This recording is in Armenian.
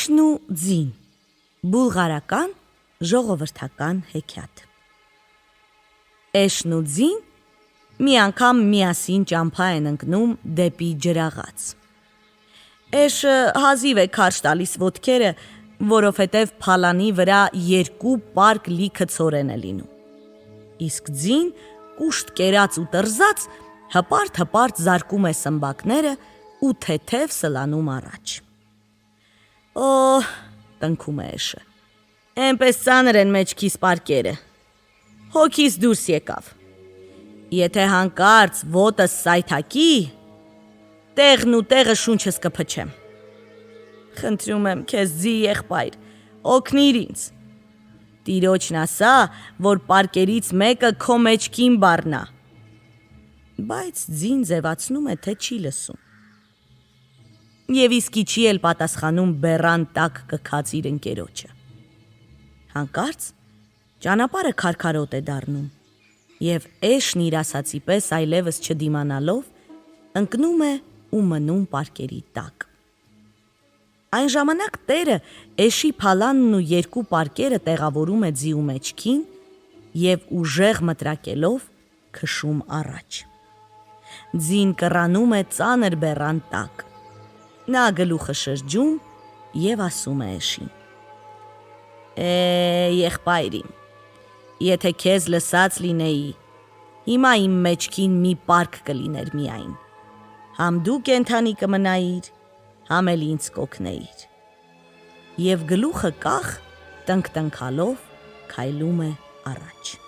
Էշն ու ձին, բուլղարական ժողովրդական հեքիաթ։ Էշն ու ձին մի անգամ միասին ճամփա են ընկնում դեպի ջրաղաց։ Էշը հազիվ է քարշ տալիս ոտքերը, որովհետև փալանի վրա 2 պարկ լիքը ցորեն է լինում։ Իսկ ձին կուշտ կերած ու տրզած հպարտ զարկում է սմբակները ու թեթև սլանում առաջ։ Օհ, տնքում է էշը, էնպես ծանր են մեջքիս պարկերը, հոգիս դուրս եկավ։ Եթե հանկարծ ոտս սայթակի, տեղն ու տեղը շունչս կփչեմ։ Խնդրում եմ քեզ, ձի եղբայր, օգնիր ինձ։ Տիրոջն ասա, որ պարկերից մեկը քո մեջքին բառնա։ Բայց ձին ձևացնում է, թե չի լսում։ Եվ իսկի չի էլ պատասխանում բեռան տակ կքած իր ընկերոջը։ Հանկարծ ճանապարհը քարքարոտ է դառնում, և էշն իր ասածի պես այլևս չդիմանալով ընկնում է ու մնում պարկերի տակ։ Այն ժամանակ տերը էշի փալանն ու 2 պարկերը տեղավորում է ձիու մեջքին և ուժեղ մտրակելով քշում առաջ։ Ձին կռանում է ծանր բեռան տակ։ Նա գլուխը շրջում և ասում է էշին. Եղբայր իմ, եթե քեզ լսած լինեի, հիմա իմ մեջքին մի պարկ կլիներ միայն, համ դու կենդանի կմնայիր, համ էլ ինձ կօգնեիր։ Եվ գլուխը կախ տնկտնքալով քայլում է առաջ։